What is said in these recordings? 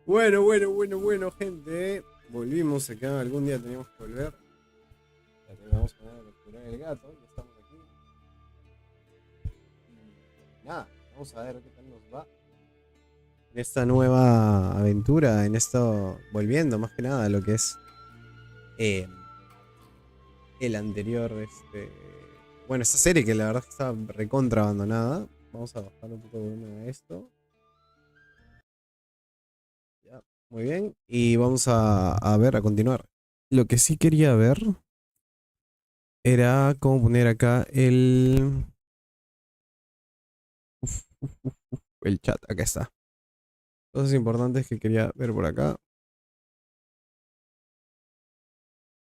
Bueno, gente. Volvimos acá. Algún día teníamos que volver. Ya te vamos a poner a capturar el gato. Ya estamos aquí. Y nada, vamos a ver qué tal nos va en esta nueva aventura. En esto, volviendo más que nada a lo que es el anterior. Bueno, esta serie que la verdad es que estaba recontra abandonada. Vamos a bajar un poco de volumen a esto. Ya, muy bien. Y vamos a ver, a continuar. Lo que sí quería ver era cómo poner acá el chat. Acá está. Cosas importantes que quería ver por acá.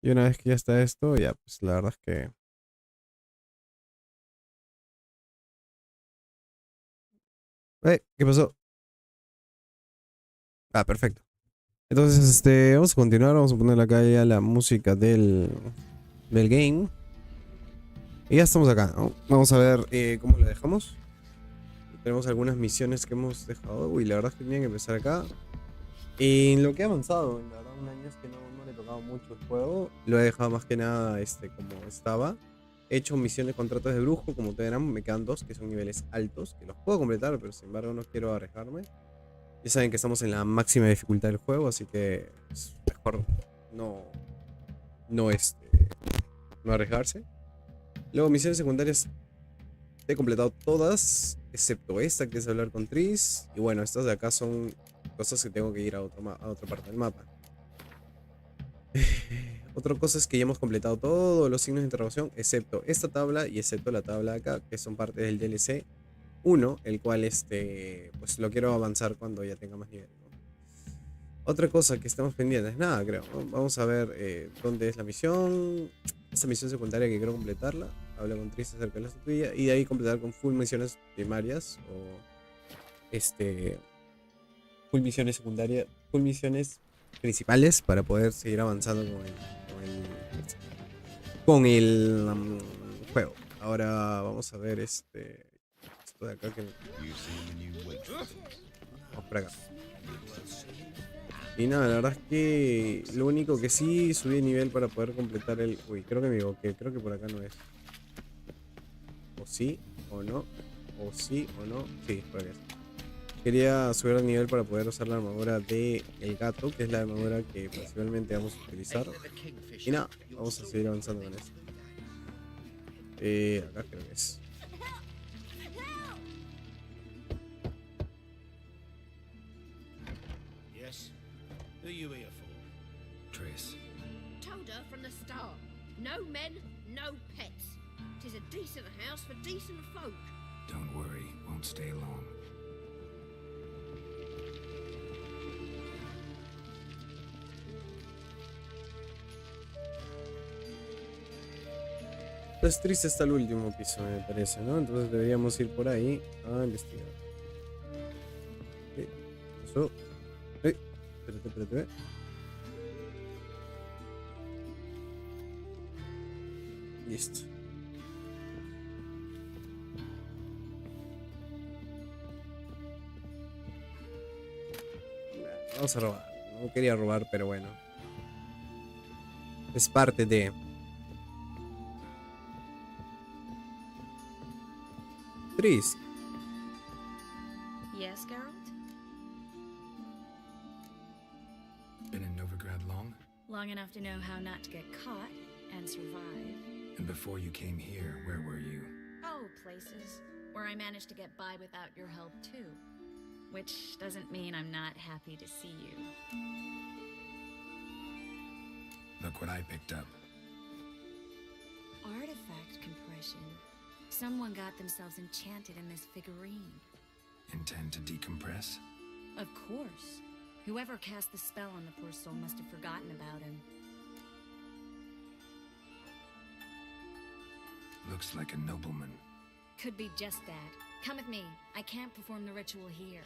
Y una vez que ya está esto, ya, pues la verdad es que... ¿Qué pasó? Ah, perfecto. Entonces, vamos a continuar. Vamos a poner acá ya la música del game. Y ya estamos acá, ¿no? Vamos a ver cómo la dejamos. Tenemos algunas misiones que hemos dejado. Uy, la verdad es que tenía que empezar acá. Y en lo que he avanzado, en la verdad, un año es que no le he tocado mucho el juego. Lo he dejado más que nada como estaba. He hecho misiones de contratos de brujo, como ustedes verán, me quedan 2 que son niveles altos, que los puedo completar, pero sin embargo no quiero arriesgarme. Ya saben que estamos en la máxima dificultad del juego, así que es mejor no, no, no arriesgarse. Luego, misiones secundarias, he completado todas, excepto esta, que es hablar con Tris. Y bueno, estas de acá son cosas que tengo que ir a otra parte del mapa. Otra cosa es que ya hemos completado todos los signos de interrogación, excepto esta tabla y excepto la tabla de acá, que son parte del DLC 1, el cual pues lo quiero avanzar cuando ya tenga más nivel, ¿no? Otra cosa que estamos pendientes, nada, creo, ¿no? Vamos a ver dónde es la misión. Esta misión secundaria que quiero completarla. Habla con Tris acerca de la estatuilla. Y de ahí completar con full misiones primarias. O full misiones secundarias. Full misiones principales para poder seguir avanzando con el juego. Ahora vamos a ver esto de acá que... Vamos por acá. Y nada, la verdad es que lo único que sí subí de nivel para poder completar el... Uy, creo que me equivoqué, creo que por acá no es. O sí, o no. O sí, o no. Sí, por acá es. Quería subir el nivel para poder usar la armadura de el gato, que es la armadura que principalmente vamos a utilizar. Y nada, vamos a seguir avanzando con esto. Acá creo que es. Who you here for? Tris. Told her from the start. No men, no pets. 'Tis a decent house for decent folk. Don't worry, won't stay long. Pues Tris está el último piso, me parece, ¿no? Entonces deberíamos ir por ahí a investigar. ¿Qué pasó? Espérate. Listo. Vamos a robar. No quería robar, pero bueno. Es parte de... Tris. Yes, Geralt? Been in Novigrad long? Long enough to know how not to get caught and survive. And before you came here, where were you? Oh, places where I managed to get by without your help too. Which doesn't mean I'm not happy to see you. Look what I picked up. Artifact compression. Someone got themselves enchanted in this figurine. Intend to decompress? Of course. Whoever cast the spell on the poor soul must have forgotten about him. Looks like a nobleman. Could be just that. Come with me. I can't perform the ritual here.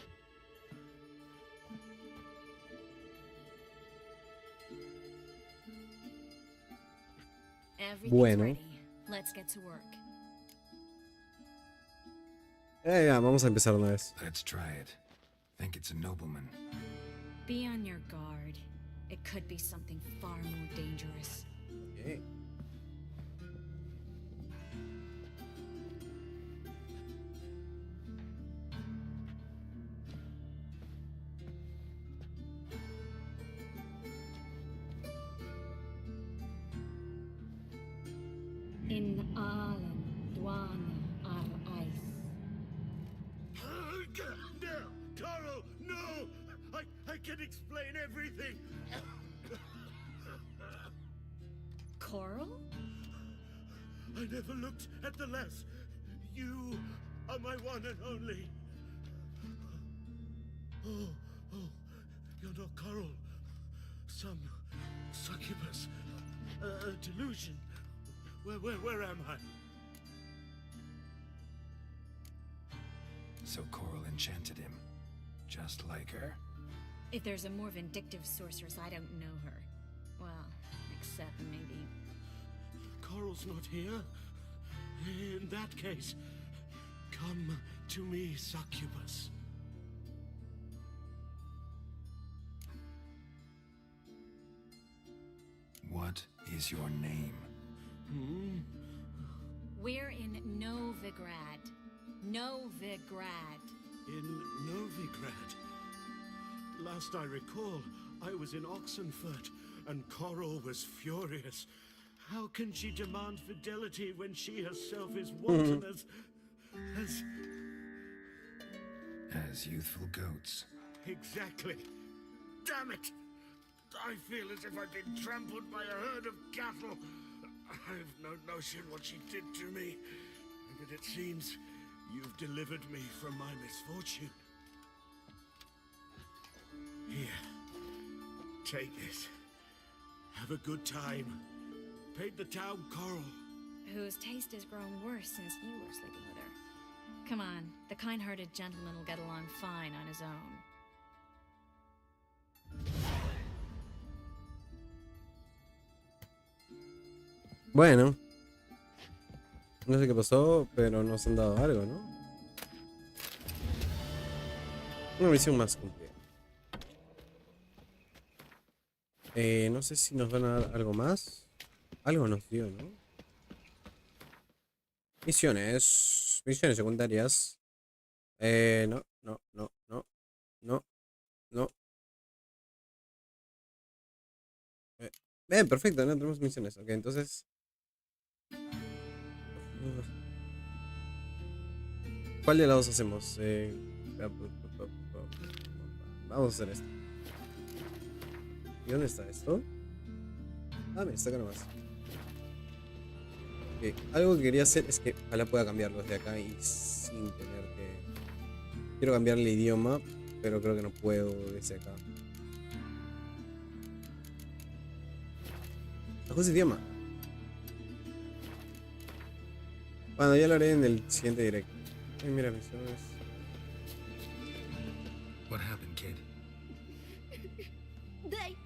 Everything's ready. Let's get to work. Ya, vamos a empezar una vez. Let's try it. Think it's a nobleman. Be on your guard. It could be something far more dangerous. Okay. In Alan, Dwan, Ice. No! Carl, no! I can explain everything! Coral? I never looked at the less. You are my one and only. Oh, you're not Coral. Some succubus. A delusion. Where am I? So Coral enchanted him, just like her. If there's a more vindictive sorceress, I don't know her. Well, except maybe... Coral's not here. In that case, come to me, succubus. What is your name? We're in Novigrad. Novigrad. In Novigrad. Last I recall, I was in Oxenfurt, and Coral was furious. How can she demand fidelity when she herself is wanton As youthful goats. Exactly. Damn it! I feel as if I've been trampled by a herd of cattle. I've no notion what she did to me, but it seems you've delivered me from my misfortune. Here, take this. Have a good time. Paint the town Coral. Whose taste has grown worse since you were sleeping with her. Come on, the kind-hearted gentleman will get along fine on his own. Bueno. No sé qué pasó, pero nos han dado algo, ¿no? Una misión más cumplida. No sé si nos van a dar algo más. Algo nos dio, ¿no? Misiones. Misiones secundarias. No. Bien, perfecto, no tenemos misiones. Ok, entonces. ¿Cuál de las dos hacemos? Vamos a hacer esto. ¿Y dónde está esto? Ah, mira, está acá nomás. Okay. Algo que quería hacer es que ojalá pueda cambiarlo desde acá y sin tener que... Quiero cambiarle el idioma, pero creo que no puedo desde acá. Ajuste idioma. Bueno, ya lo haré en el siguiente directo. Ay, mira, misiones. What happened, kid? They...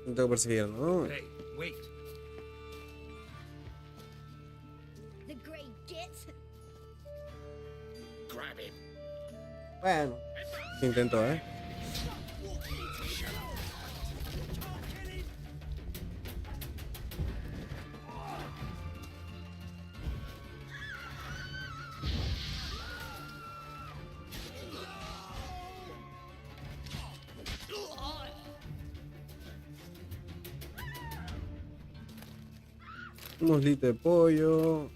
No tengo que perseguir, ¿no? Hey, wait. The Grey Gits. Grab him. Bueno. Intento, Un muslito de pollo.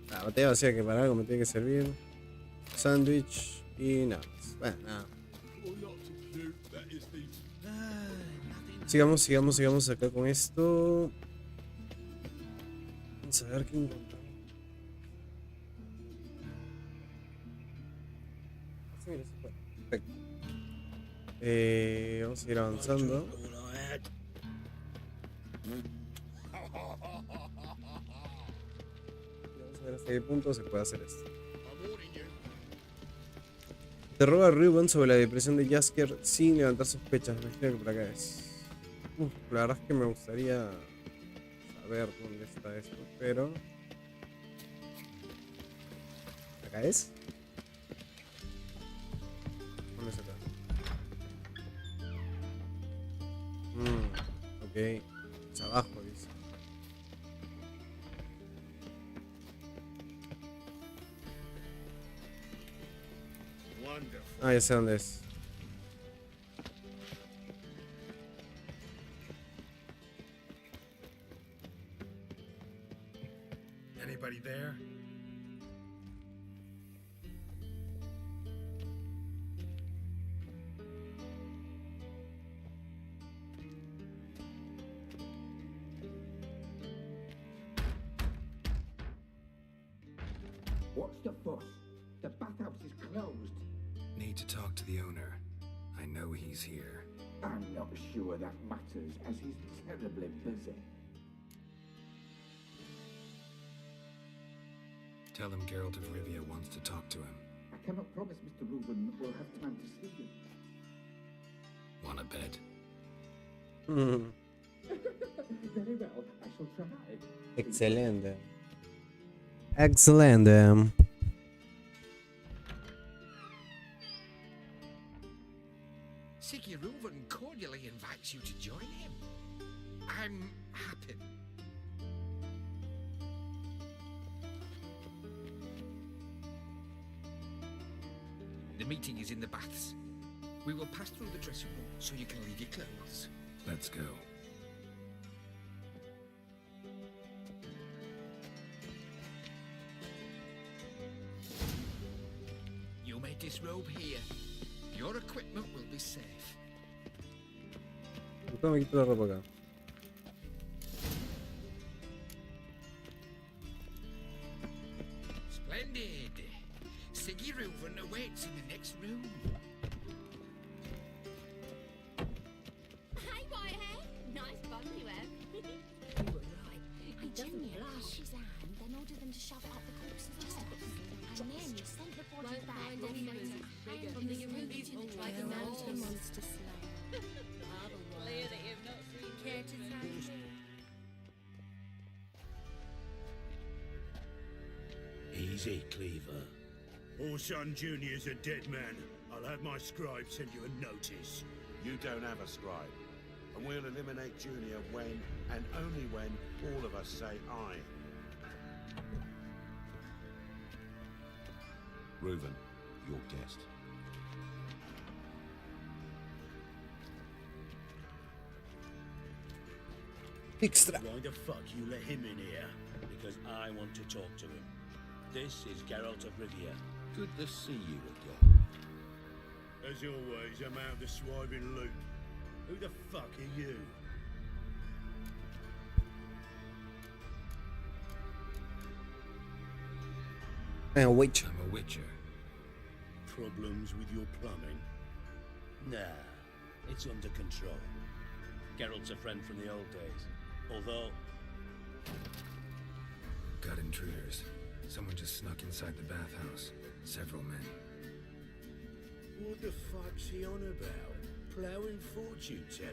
La botella vacía que para algo me tiene que servir. Sándwich y nada más. Bueno, nada. Sigamos acá con esto. Vamos a ver qué encontramos. Sí, mira, se fue. Perfecto. Vamos a seguir avanzando. Vamos a ver hasta qué punto se puede hacer esto. Interroga a Reuven sobre la depresión de Jasker sin levantar sospechas. Me imagino que por acá es. La verdad es que me gustaría saber dónde está esto, pero... ¿Acá es? ¿Dónde es acá? Ok. Es abajo, dice. Wonderful. Ah, ya sé dónde es. Anybody there? What's the fuss? The bathhouse is closed. Need to talk to the owner. I know he's here. I'm not sure that matters, as he's terribly busy. Tell him Geralt of Rivia wants to talk to him. I cannot promise Mr. Reuven will have time to see you. Want a bed? Very well, I shall try. Excelente. Excelente. Siggy Reuven cordially invites you to join him. I'm happy. The meeting is in the baths. We will pass through the dressing room so you can leave your clothes. Let's go. You may disrobe here. Your equipment will be safe. Entonces me quito la ropa acá. Splendid. Siggy Reuven awaits in the next room. Hey, Whitehair. Nice bun you have. You were right. He doesn't wash his hand, then order them to shove it up the corpse's ass. And then you send the body Won't back mind with any him motor. from the origin like a mountain monster Clear that you've not seen Care to sound? Easy, Cleaver. Orson Jr.'s a dead man. I'll have my scribe send you a notice. You don't have a scribe. And we'll eliminate Junior when, and only when, all of us say aye. Reuven, your guest. Extra. Why the fuck you let him in here? Because I want to talk to him. This is Geralt of Rivia. Good to see you again. As always, I'm out of the swiving loop. Who the fuck are you? And a witch. I'm a witcher. Problems with your plumbing? Nah, it's under control. Geralt's a friend from the old days. Although, Got intruders. Someone just snuck inside the bathhouse. Several men. What the fuck's he on about? Plowing fortune teller?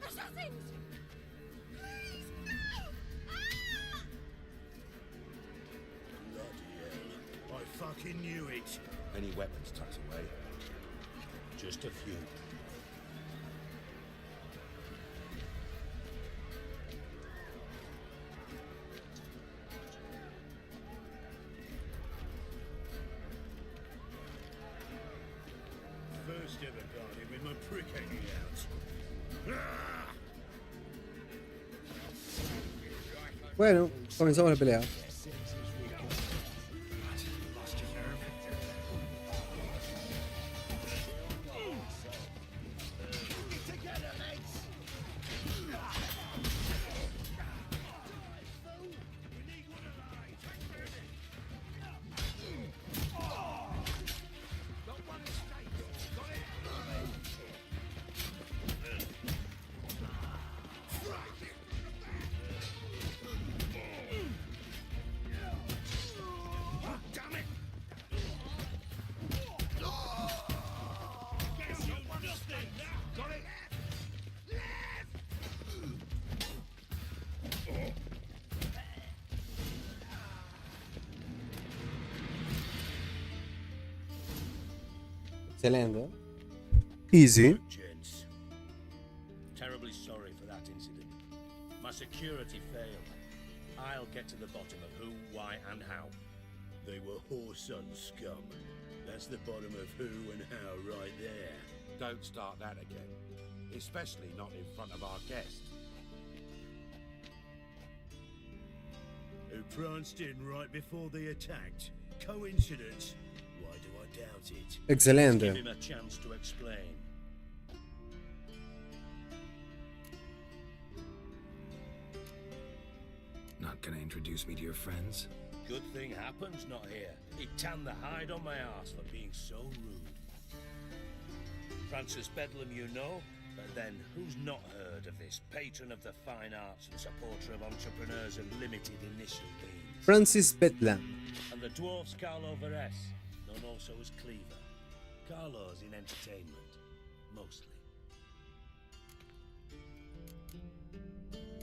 Assassins! Please, no! Ah! Bloody hell. I fucking knew it. Any weapons tucked away? just a few. First ever got him with my prick hanging out. Ah! Bueno, comenzamos la pelea. Excelente. Easy. Look, gents. Terribly sorry for that incident. My security failed. I'll get to the bottom of who, why, and how. They were whoreson scum. That's the bottom of who and how right there. Don't start that again. Especially not in front of our guest. Who pranced in right before they attacked. Coincidence? Why do I doubt it? Give Excelente. him a chance to explain. Not gonna introduce me to your friends? Good thing happens not here. He tanned the hide on my arse for being so rude. Francis Bedlam you know, but then who's not heard of this? Patron of the fine arts and supporter of entrepreneurs of limited initial means. Francis Bedlam. And the dwarf's Carlo Veres, known also as Cleaver. Carlo's in entertainment, mostly.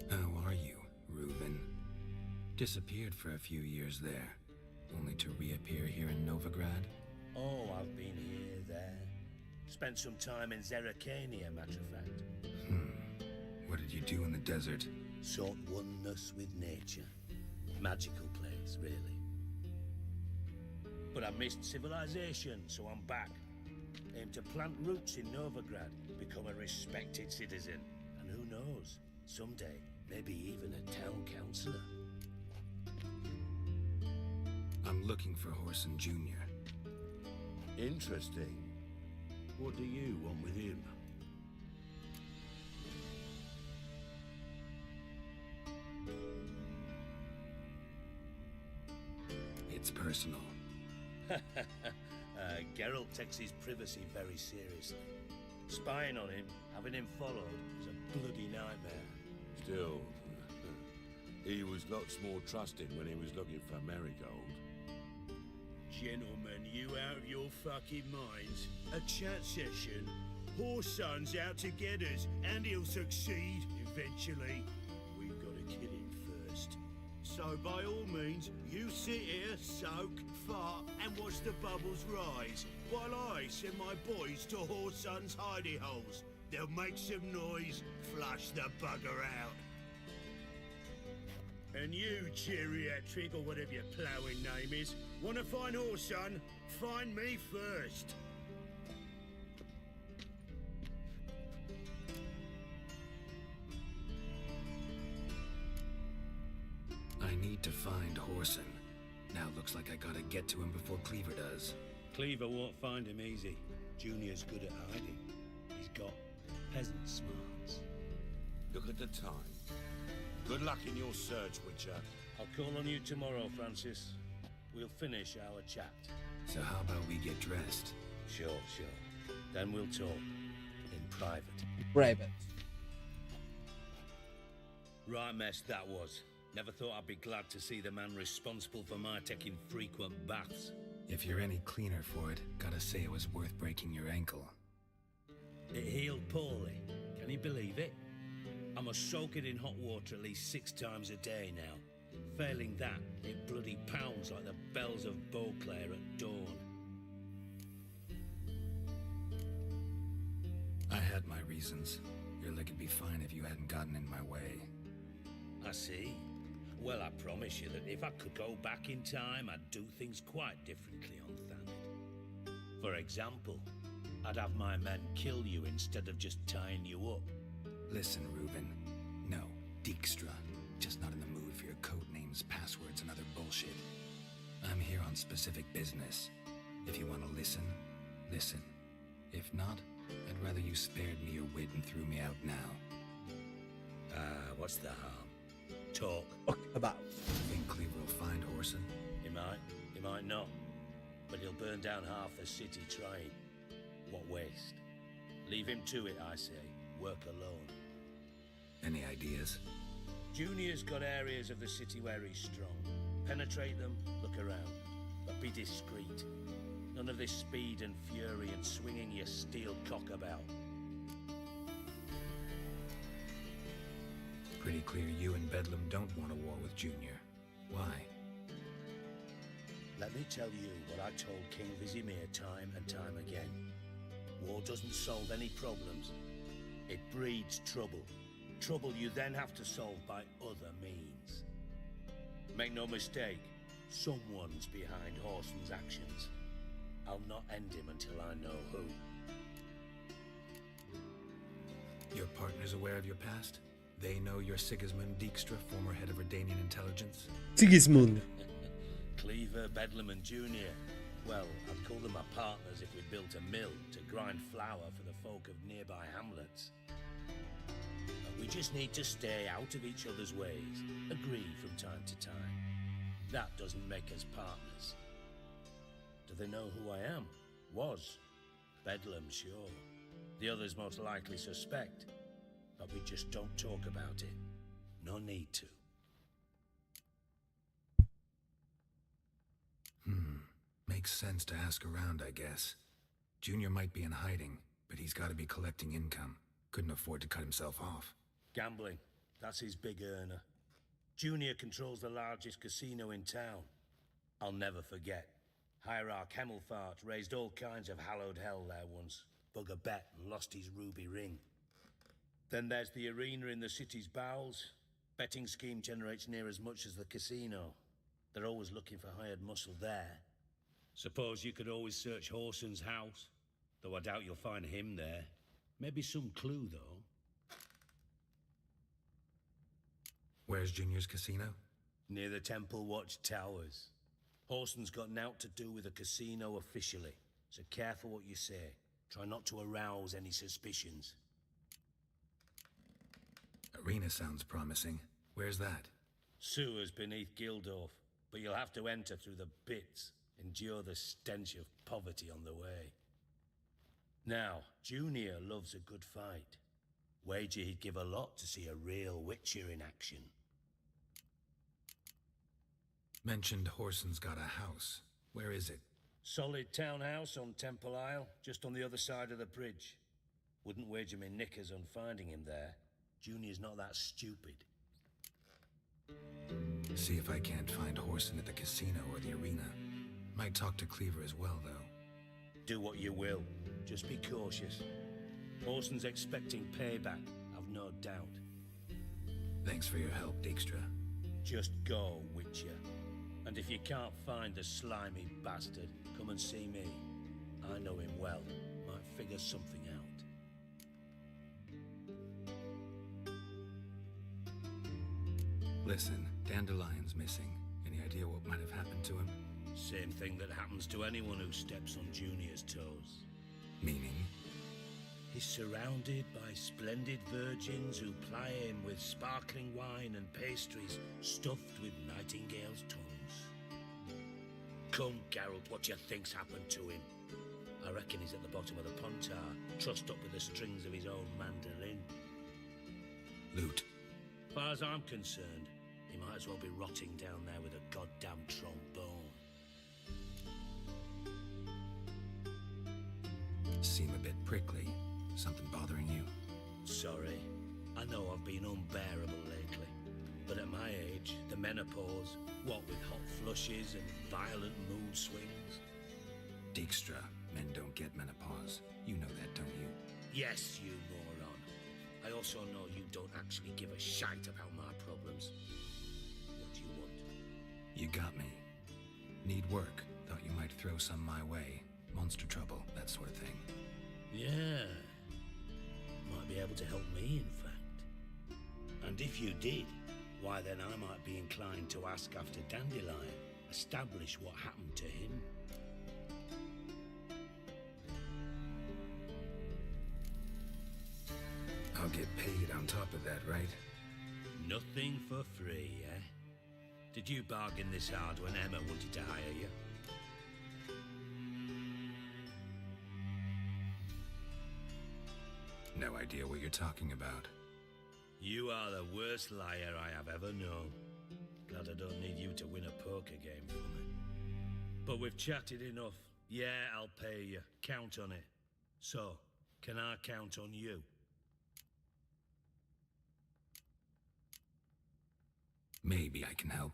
How are you, Reuven? Disappeared for a few years there, only to reappear here in Novigrad? Oh, I've been here, there. Spent some time in Zerrikania, matter of fact. What did you do in the desert? Sought oneness with nature. Magical place, really. But I missed civilization, so I'm back. Aim to plant roots in Novigrad, become a respected citizen. And who knows, someday, maybe even a town councillor. I'm looking for Horson Jr. Interesting. What do you want with him? It's personal. Geralt takes his privacy very seriously. Spying on him, having him followed, is a bloody nightmare. Still, he was lots more trusting when he was looking for Marigold. Gentlemen, you out of your fucking minds? A chat session? Horson's out to get us, and he'll succeed eventually. We've got to kill him first. So by all means, you sit here, soak, fart, and watch the bubbles rise, while I send my boys to Horson's hidey holes. They'll make some noise, flush the bugger out. And you, geriatric, or whatever your ploughing name is, want to find Horson? Find me first. I need to find Horson. Now looks like I gotta get to him before Cleaver does. Cleaver won't find him easy. Junior's good at hiding. He's got peasant smarts. Look at the time. Good luck in your search, Witcher. I'll call on you tomorrow, Francis. We'll finish our chat. So how about we get dressed? Sure. Then we'll talk. In private. Private. Right mess that was. Never thought I'd be glad to see the man responsible for my taking frequent baths. If you're any cleaner for it, gotta say it was worth breaking your ankle. It healed poorly. Can you believe it? I must soak it in hot water at least 6 times a day now. Failing that, it bloody pounds like the bells of Beauclair at dawn. I had my reasons. Your leg would be fine if you hadn't gotten in my way. I see. Well, I promise you that if I could go back in time, I'd do things quite differently on Thanet. For example, I'd have my men kill you instead of just tying you up. Listen, Reuven. No, Dijkstra. Just not in the mood for your code names, passwords, and other bullshit. I'm here on specific business. If you want to listen, listen. If not, I'd rather you spared me your wit and threw me out now. What's the harm? Talk. About. Think Cleaver will find Horson? He might not. But he'll burn down half the city trying. What waste? Leave him to it, I say. Work alone. Any ideas? Junior's got areas of the city where he's strong. Penetrate them, look around. But be discreet. None of this speed and fury and swinging your steel cock about. Pretty clear you and Bedlam don't want a war with Junior. Why? Let me tell you what I told King Vizimir time and time again. war doesn't solve any problems. It breeds trouble. Trouble you then have to solve by other means. Make no mistake, someone's behind Horson's actions. I'll not end him until I know who. Your partner's aware of your past? They know you're Sigismund Dijkstra, former head of Redanian intelligence? Sigismund. Cleaver, Bedlam and Junior. Well, I'd call them my partners if we built a mill to grind flour for the folk of nearby hamlets. We just need to stay out of each other's ways, agree from time to time. That doesn't make us partners. Do they know who I am? Was. Bedlam, sure. The others most likely suspect. But we just don't talk about it. No need to. Makes sense to ask around, I guess. Junior might be in hiding, but he's got to be collecting income. Couldn't afford to cut himself off. Gambling. That's his big earner. Junior controls the largest casino in town. I'll never forget. Hierarch Hemmelfart raised all kinds of hallowed hell there once. Bug a bet and lost his ruby ring. Then there's the arena in the city's bowels. Betting scheme generates near as much as the casino. They're always looking for hired muscle there. Suppose you could always search Horson's house. Though I doubt you'll find him there. Maybe some clue, though. Where's Junior's casino? Near the Temple Watch Towers. Horson's got nought to do with the casino officially. So careful what you say. Try not to arouse any suspicions. Arena sounds promising. Where's that? Sewers beneath Gildorf, but you'll have to enter through the bits. Endure the stench of poverty on the way. Now, Junior loves a good fight. Wager he'd give a lot to see a real Witcher in action. Mentioned Horson's got a house. Where is it? Solid townhouse on Temple Isle, just on the other side of the bridge. Wouldn't wager me knickers on finding him there. Junior's not that stupid. See if I can't find Horson at the casino or the arena. Might talk to Cleaver as well, though. Do what you will. Just be cautious. Horson's expecting payback, I've no doubt. Thanks for your help, Dijkstra. Just go, Witcher. And if you can't find the slimy bastard, come and see me. I know him well. Might figure something out. Listen, Dandelion's missing. Any idea what might have happened to him? Same thing that happens to anyone who steps on Junior's toes. Meaning? He's surrounded by splendid virgins who ply him with sparkling wine and pastries stuffed with nightingales' tongues. Come, Geralt, what do you think's happened to him? I reckon he's at the bottom of the pontar, trussed up with the strings of his own mandolin. Loot. As far as I'm concerned, he might as well be rotting down there with a goddamn trombone. Seem a bit prickly. Something bothering you? Sorry. I know I've been unbearable lately. But at my age, the menopause, what with hot flushes and violent mood swings. Dijkstra, men don't get menopause. You know that, don't you? Yes, you moron. I also know you don't actually give a shite about my problems. What do you want? You got me. Need work. Thought you might throw some my way. Monster trouble, that sort of thing. Yeah. Might be able to help me, in fact. And if you did, why then I might be inclined to ask after Dandelion, establish what happened to him. I'll get paid on top of that, right? Nothing for free, eh? Did you bargain this hard when Emma wanted to hire you? No idea what you're talking about. You are the worst liar I have ever known. Glad I don't need you to win a poker game for me. But we've chatted enough. Yeah, I'll pay you. Count on it. So, can I count on you? Maybe I can help.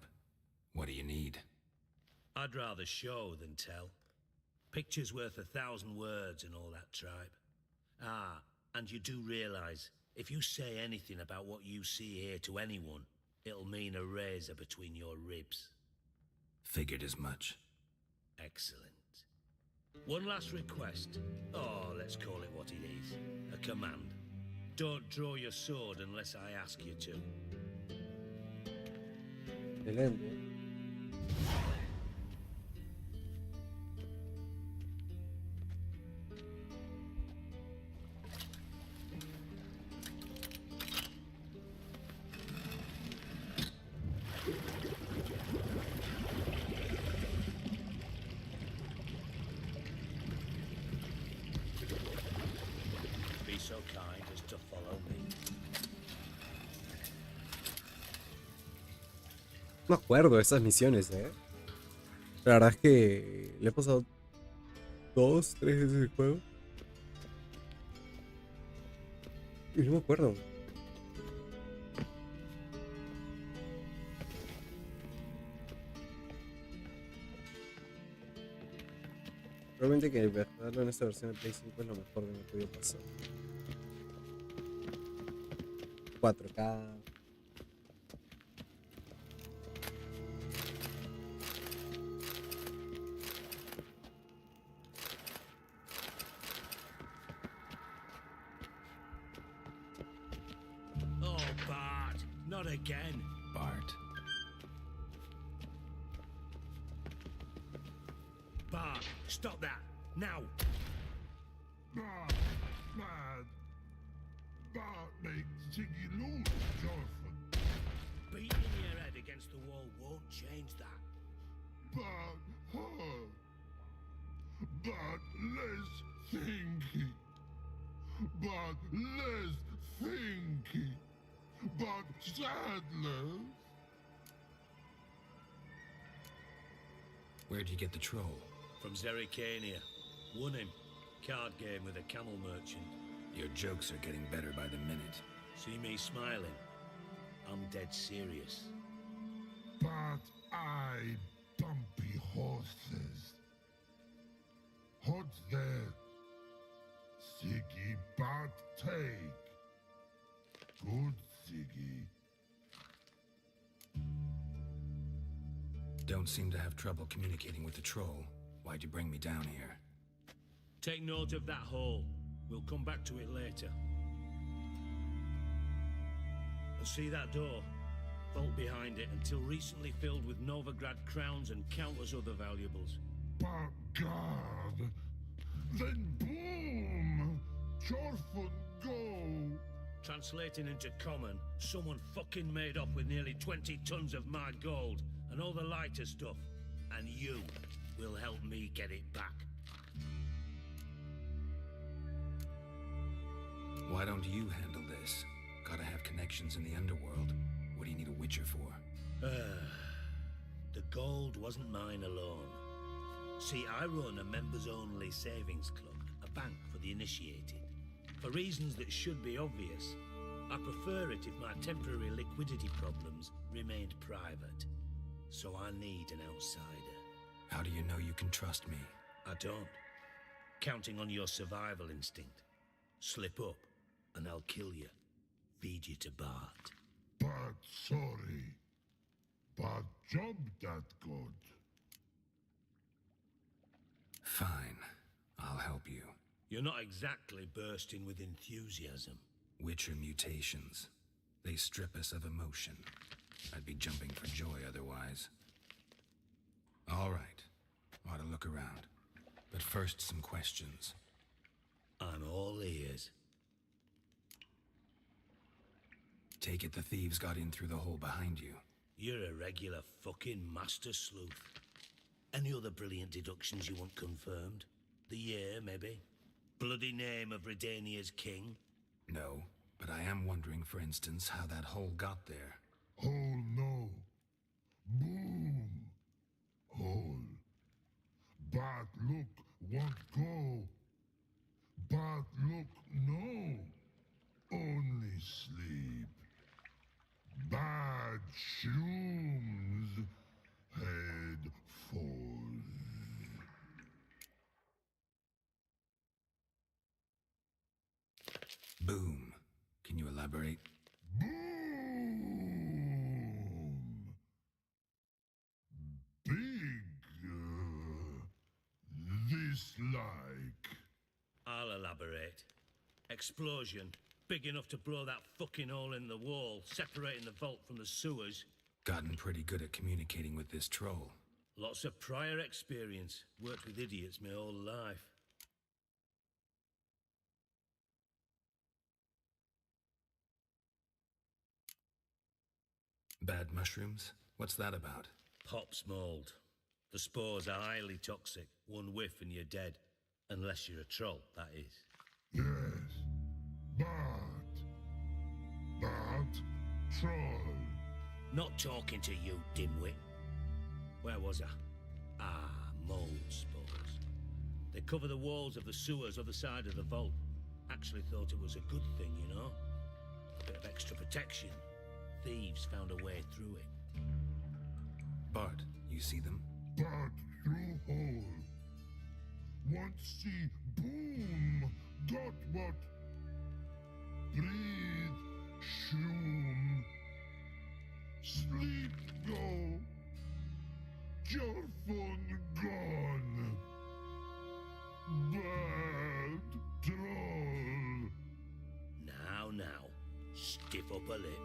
What do you need? I'd rather show than tell. Picture's worth 1,000 words and all that tripe. Ah, and you do realize, if you say anything about what you see here to anyone, it'll mean a razor between your ribs. Figured as much. Excellent. One last request. Oh, let's call it what it is. A command. Don't draw your sword unless I ask you to. Excelente. Be so kind as to follow me. No me acuerdo de esas misiones, La verdad es que le he pasado 2, 3 veces el juego. Y no me acuerdo. Probablemente que verlo en esta versión de Play 5 es lo mejor que me he podido pasar. 4K. Oh, Bart, not again. Bart. Bart, stop that, now. Bart, mad. Bart makes Ziggy lose, Jorfin. Beating your head against the wall won't change that. Bart, her. Bart, less thinky. Bart, less thinky. Bart, sadler. Where'd you get the troll? From Zerrikania. Won him. Card game with a camel merchant. Your jokes are getting better by the minute. See me smiling? I'm dead serious. But I bumpy horses. What's there? Siggy but take. Good Siggy. Don't seem to have trouble communicating with the troll. Why'd you bring me down here? Take note of that hole. We'll come back to it later. And see that door? Vault behind it, until recently filled with Novigrad crowns and countless other valuables. But God, then boom! Jorfin go! Translating into common, someone fucking made off with nearly 20 tons of my gold and all the lighter stuff. And you will help me get it back. Why don't you handle this? Gotta have connections in the underworld. What do you need a witcher for? The gold wasn't mine alone. See, I run a members-only savings club, a bank for the initiated. For reasons that should be obvious, I prefer it if my temporary liquidity problems remained private. So I need an outsider. How do you know you can trust me? I don't. Counting on your survival instinct. Slip up, and I'll kill you. Feed you to Bart. But sorry. But job that good. Fine. I'll help you. You're not exactly bursting with enthusiasm. Witcher mutations. They strip us of emotion. I'd be jumping for joy otherwise. All right. Ought to look around. But first, some questions. I'm all ears. Take it the thieves got in through the hole behind you. You're a regular fucking master sleuth. Any other brilliant deductions you want confirmed? The year, maybe? Bloody name of Redania's king? No, but I am wondering, for instance, how that hole got there. Hole no. Boom. Hole. But look, won't go. But look, no. Only sleep. Bad shrooms. Head falls. elaborate? Boom! Big. This like. I'll elaborate. Explosion. Big enough to blow that fucking hole in the wall, separating the vault from the sewers. Gotten pretty good at communicating with this troll. Lots of prior experience. Worked with idiots my whole life. Bad mushrooms? What's that about? Pops mold. The spores are highly toxic. One whiff and you're dead. Unless you're a troll, that is. Yes. Bad troll. Not talking to you, dimwit. Where was I? Ah, mold spores. They cover the walls of the sewers other side of the vault. Actually thought it was a good thing, you know? A bit of extra protection. Thieves found a way through it. Bart, you see them? Bad through hole. Want see boom. Got what? Breathe. Shoom. Sleep go. Your phone gone. Bad troll. Now. Stiff up a lip.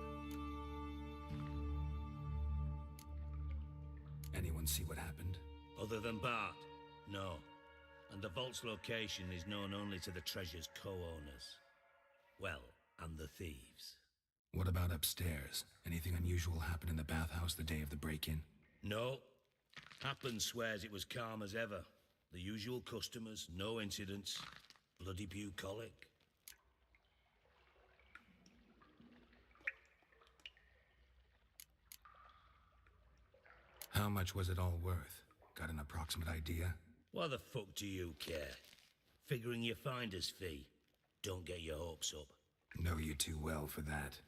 Anyone see what happened? Other than Bart? No. And the vault's location is known only to the treasure's co-owners. Well, and the thieves. What about upstairs? Anything unusual happen in the bathhouse the day of the break-in? No. Happen swears it was calm as ever. The usual customers, no incidents. Bloody bucolic. How much was it all worth? Got an approximate idea? Why the fuck do you care? Figuring your finder's fee. Don't get your hopes up. Know you too well for that.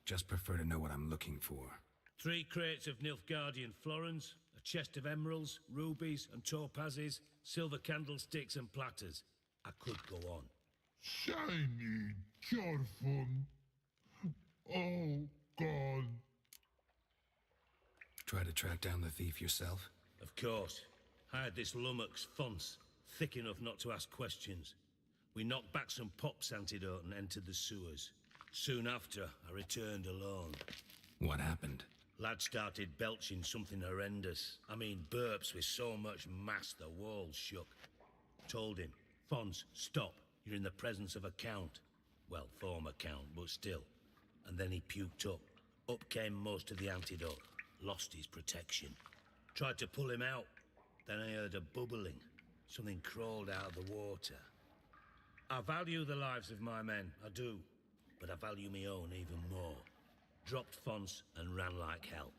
Just prefer to know what I'm looking for. 3 crates of Nilfgaardian florins, a chest of emeralds, rubies and topazes, silver candlesticks and platters. I could go on. Shiny, careful. Oh, God. Try to track down the thief yourself? Of course. I had this lummox Fons, thick enough not to ask questions. We knocked back some pops antidote and entered the sewers. Soon after, I returned alone. What happened? Lad started belching something horrendous. I mean, burps with so much mass the walls shook. Told him, Fons, stop. You're in the presence of a count. Well, former count, but still. And then he puked up. Up came most of the antidote. Lost his protection. Tried to pull him out. Then I heard a bubbling. Something crawled out of the water. I value the lives of my men, I do. But I value my own even more. Dropped Fons and ran like hell.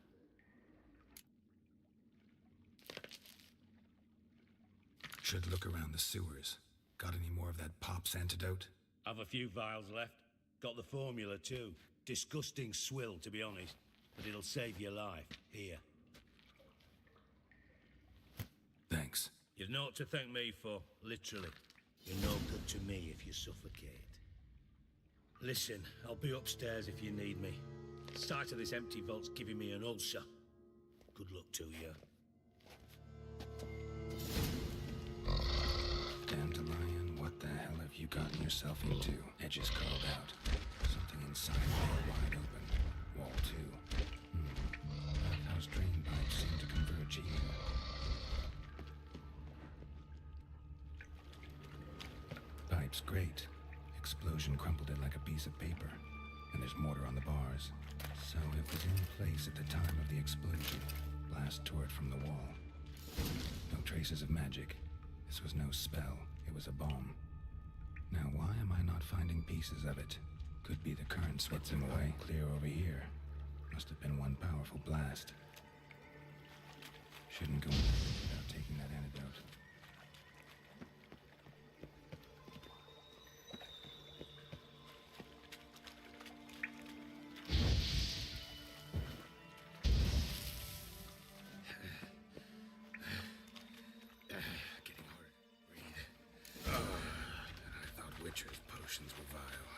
Should look around the sewers. Got any more of that Pop's antidote? I've a few vials left. Got the formula too. Disgusting swill, to be honest. But it'll save your life. Here. Thanks. You've naught to thank me for, literally. You're no good to me if you suffocate. Listen, I'll be upstairs if you need me. Sight of this empty vault's giving me an ulcer. Good luck to you. Dandelion, what the hell have you gotten yourself into? Edges curled out. Something inside wall wide open. Wall 2. Bathhouse drain pipes seem to converge here. Pipes great. Explosion crumpled it like a piece of paper. And there's mortar on the bars. So it was in place at the time of the explosion. Blast tore it from the wall. No traces of magic. This was no spell. It was a bomb. Now why am I not finding pieces of it? Could be the current swept them away. Clear over here. Must have been one powerful blast. Shouldn't go without taking that antidote. Getting hard to breathe. And I thought Witcher's potions were vile.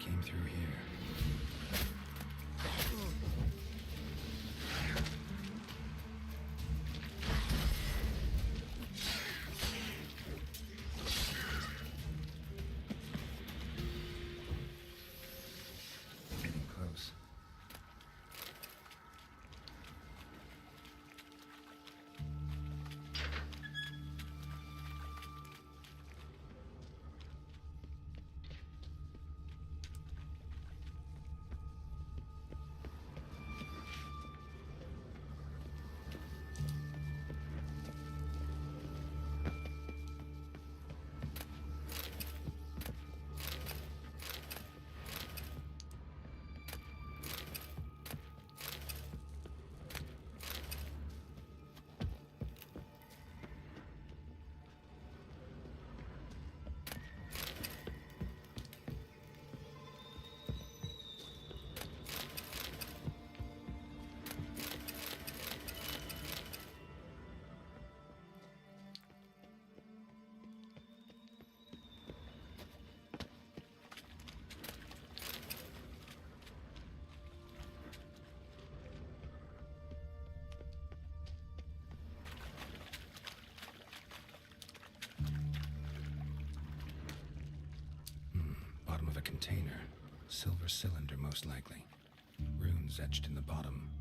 came through here. Getting close. Bottom of a container. Silver cylinder, most likely. Runes etched in the bottom.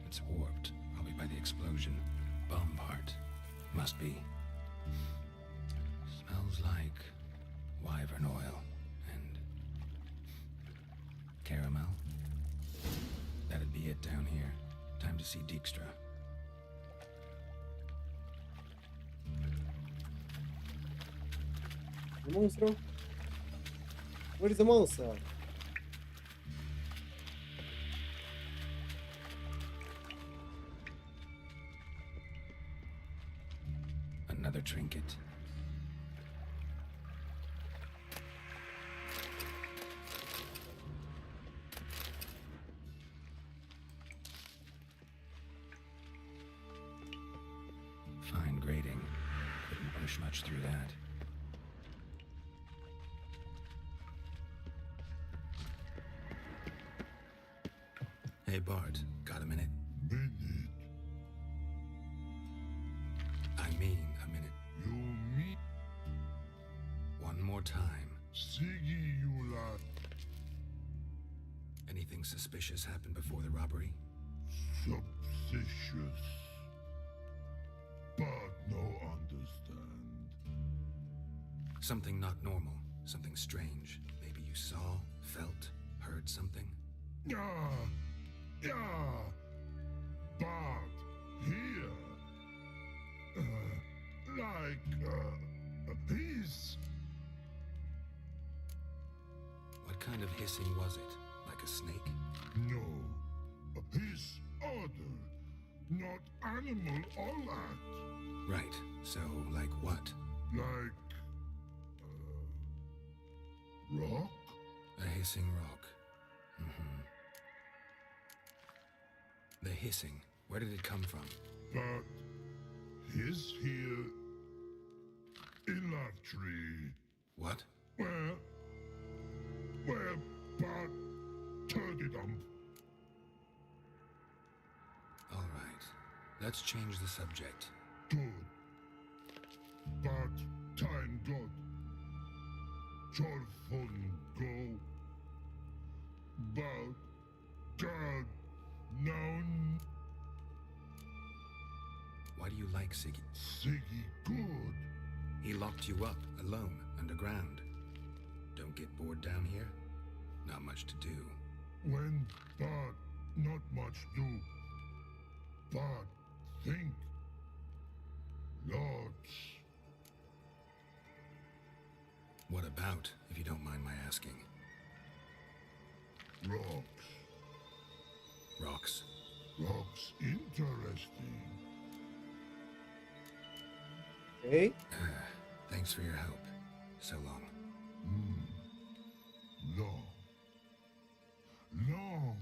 It's warped, probably by the explosion. Bomb part. Must be. Smells like wyvern oil and caramel. That'd be it down here. Time to see Dijkstra. The monster? Where is the monster? Another trinket. Fine grading. Couldn't push much through that. Hey Bart, got a minute? Minute? I mean a minute. You mean? One more time. Siggy, you lot. Anything suspicious happened before the robbery? Suspicious. But no understand. Something not normal. Something strange. Maybe you saw, felt, heard something? Yeah. But here. He's. What kind of hissing was it? Like a snake? No. His other. Not animal all that. Right. So, like what? Like. Rock? A hissing rock. Mm-hmm. The hissing. Where did it come from? But he's here in that tree. What? Where Bart turned it on. All right. Let's change the subject. Good. But time good. Fun go. But God now. Why do you like Siggy? Siggy good. He locked you up, alone, underground. Don't get bored down here? Not much to do. When Bart not much do. Bart think. Lots. What about, if you don't mind my asking? Rocks. Rocks? Rocks interesting. Hey? Thanks for your help. So long. Long. Long.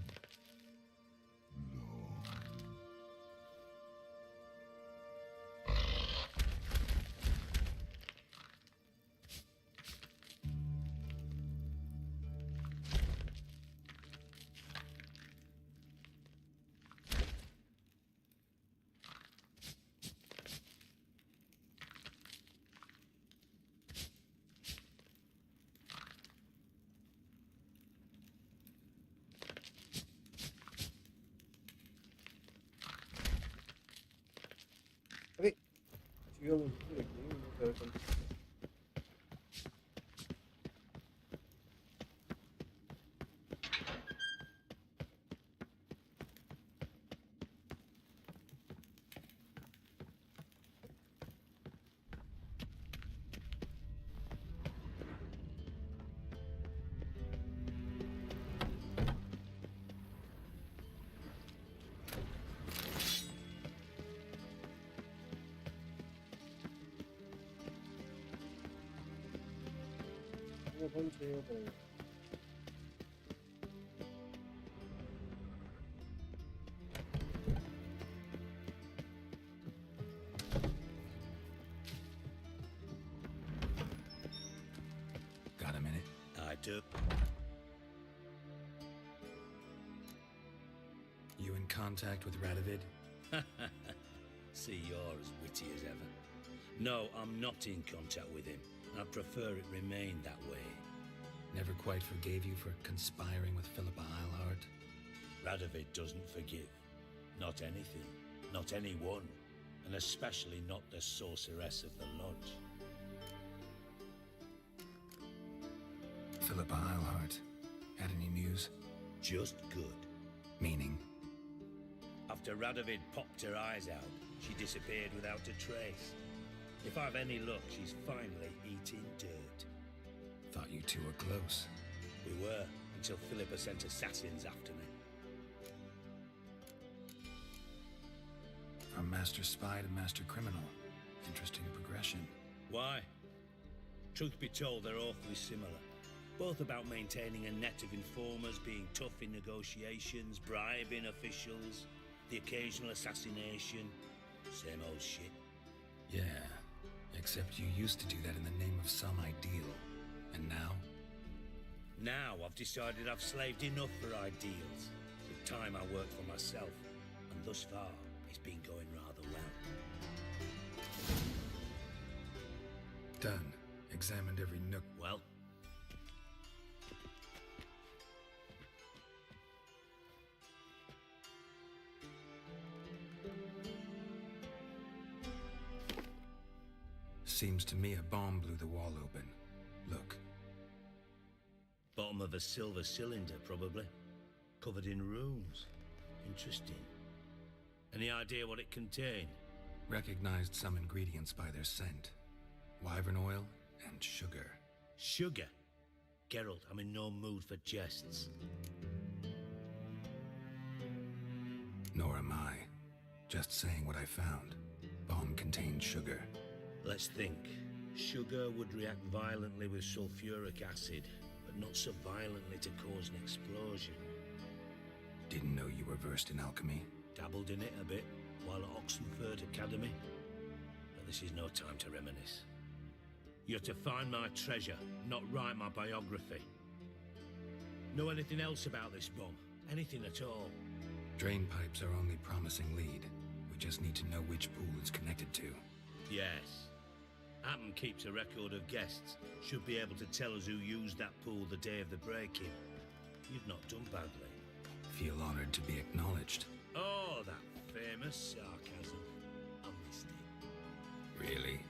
Got a minute? I do. You in contact with Radovid? See, you're as witty as ever. No, I'm not in contact with him. I prefer it remain that way. Never quite forgave you for conspiring with Philippa Eilhart? Radovid doesn't forgive. Not anything. Not anyone. And especially not the sorceress of the lodge. Philippa Eilhart. Had any news? Just good. Meaning? After Radovid popped her eyes out, she disappeared without a trace. If I've any luck, she's finally eating dirt. Thought you two were close. We were, until Philippa sent assassins after me. From master spy to master criminal. Interesting progression. Why? Truth be told, they're awfully similar. Both about maintaining a net of informers, being tough in negotiations, bribing officials, the occasional assassination. Same old shit. Yeah, except you used to do that in the name of some ideal. And now? Now I've decided I've slaved enough for ideals. It's time I work for myself. And thus far, it's been going rather well. Done. Examined every nook. Well? Seems to me a bomb blew the wall open. Look. Bottom of a silver cylinder, probably. Covered in runes. Interesting. Any idea what it contained? Recognized some ingredients by their scent. Wyvern oil and sugar. Sugar? Geralt, I'm in no mood for jests. Nor am I. Just saying what I found. Bomb contained sugar. Let's think. Sugar would react violently with sulfuric acid, but not so violently to cause an explosion. Didn't know you were versed in alchemy. Dabbled in it a bit while at Oxenford Academy. But this is no time to reminisce. You're to find my treasure, not write my biography. Know anything else about this bomb? Anything at all? Drain pipes are only promising lead. We just need to know which pool it's connected to. Yes. Appen keeps a record of guests. Should be able to tell us who used that pool the day of the break-in. You've not done badly. Feel honored to be acknowledged. Oh, that famous sarcasm. I missed it. Really?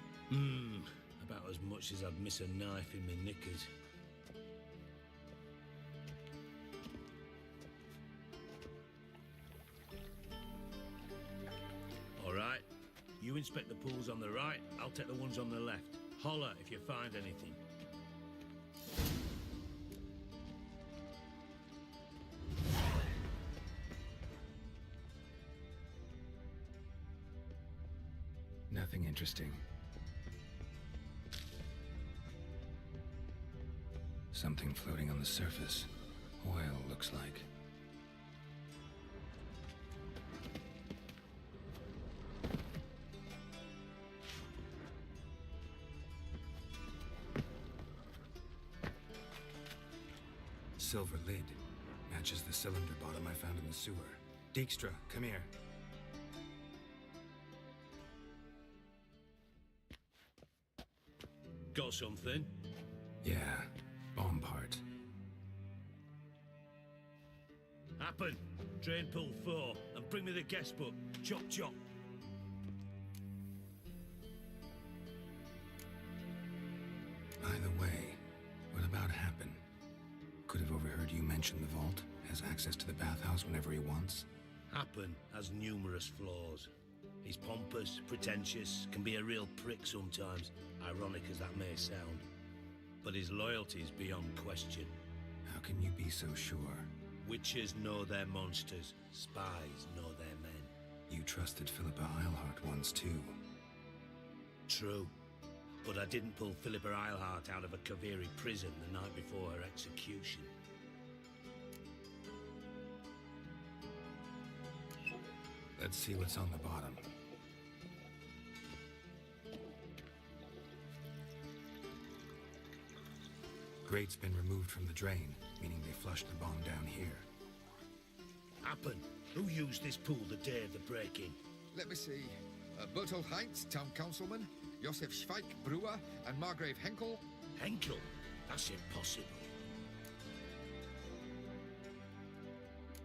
About as much as I'd miss a knife in my knickers. All right. You inspect the pools on the right, I'll take the ones on the left. Holler if you find anything. Nothing interesting. Something floating on the surface. Oil, looks like. Silver lid. Matches the cylinder bottom I found in the sewer. Dijkstra, come here. Got something? Yeah, bomb part. Happen. Drain pool 4 and bring me the guest book. Chop chop. mentioned the vault, has access to the bathhouse whenever he wants. Happen has numerous flaws. He's pompous, pretentious, can be a real prick sometimes, ironic as that may sound. But his loyalty is beyond question. How can you be so sure? Witches know their monsters, spies know their men. You trusted Philippa Eilhart once too. True. But I didn't pull Philippa Eilhart out of a Kaviri prison the night before her execution. Let's see what's on the bottom. Grate's been removed from the drain, meaning they flushed the bomb down here. Happen. Who used this pool the day of the break-in? Let me see. Bertel Heinz, town councilman, Josef Schweik, brewer, and Margrave Henkel. Henkel? That's impossible.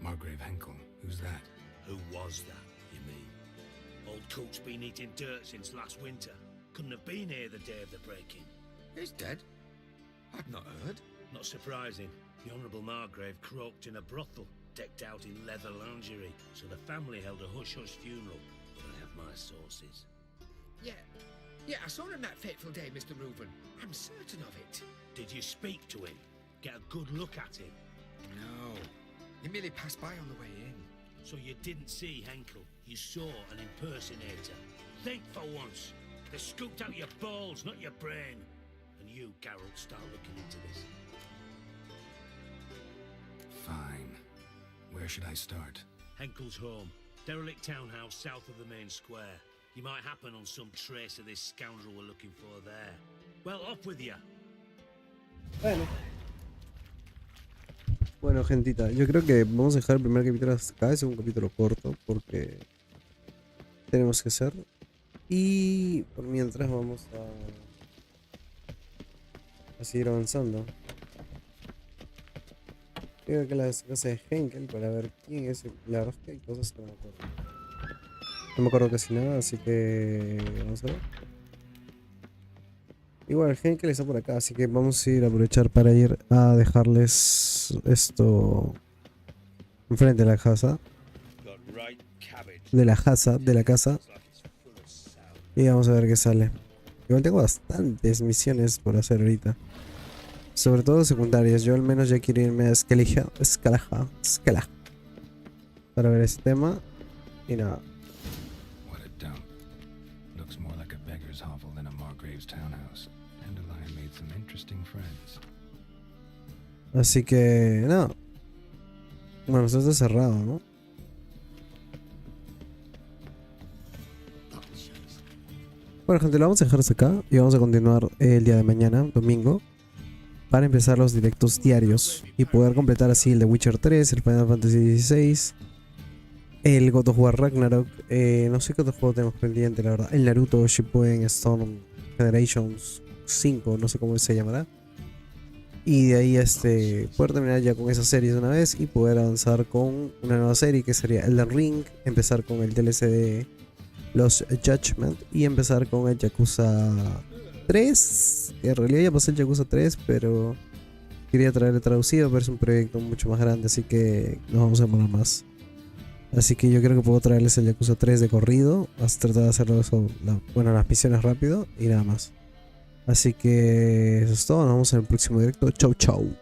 Margrave Henkel? Who's that? Who was that, you mean? Old Coot's been eating dirt since last winter. Couldn't have been here the day of the break-in. He's dead? I've not heard. Not surprising. The Honourable Margrave croaked in a brothel, decked out in leather lingerie, so the family held a hush-hush funeral. But I have my sources. Yeah, I saw him that fateful day, Mr. Reuven. I'm certain of it. Did you speak to him? Get a good look at him? No. He merely passed by on the way in. So you didn't see Henkel. You saw an impersonator. Think for once. They scooped out your balls, not your brain. And you, Geralt, start looking into this. Fine. Where should I start? Henkel's home. Derelict townhouse south of the main square. You might happen on some trace of this scoundrel we're looking for there. Well, off with you. Bueno, gentita, yo creo que vamos a dejar el primer capítulo hasta acá. Es un capítulo corto porque tenemos que hacer. Y por mientras vamos a seguir avanzando. Creo que la casa de Henkel para ver quién es. La verdad es que hay cosas que no me acuerdo. No me acuerdo casi nada, así que vamos a ver. Igual Henkel está por acá, así que vamos a ir a aprovechar para ir a dejarles esto enfrente de la casa. De la casa. Y vamos a ver qué sale. Igual tengo bastantes misiones por hacer ahorita. Sobre todo secundarias. Yo al menos ya quiero irme a Skelaha para ver este tema. Y nada. What a dump. Looks more like a beggar's hovel than a Margrave's townhouse. Dandelion made some interesting friends. Así que nada. Bueno, esto está cerrado, ¿no? Bueno, gente, lo vamos a dejar hasta acá y vamos a continuar el día de mañana, domingo, para empezar los directos diarios y poder completar así el de Witcher 3, el Final Fantasy XVI, el God of War Ragnarok, no sé qué otro juego tenemos pendiente, la verdad, el Naruto Shippuden Storm Generations 5, no sé cómo se llamará, y de ahí poder terminar ya con esas series de una vez y poder avanzar con una nueva serie que sería Elden Ring, empezar con el DLC de los Judgment y empezar con el Yakuza 3. En realidad ya pasé el Yakuza 3, pero quería traerle traducido, pero es un proyecto mucho más grande, así que nos vamos a demorar más. Así que yo creo que puedo traerles el Yakuza 3 de corrido, hasta tratar de hacerlo eso, las misiones rápido y nada más. Así que eso es todo, nos vemos en el próximo directo. Chau chau.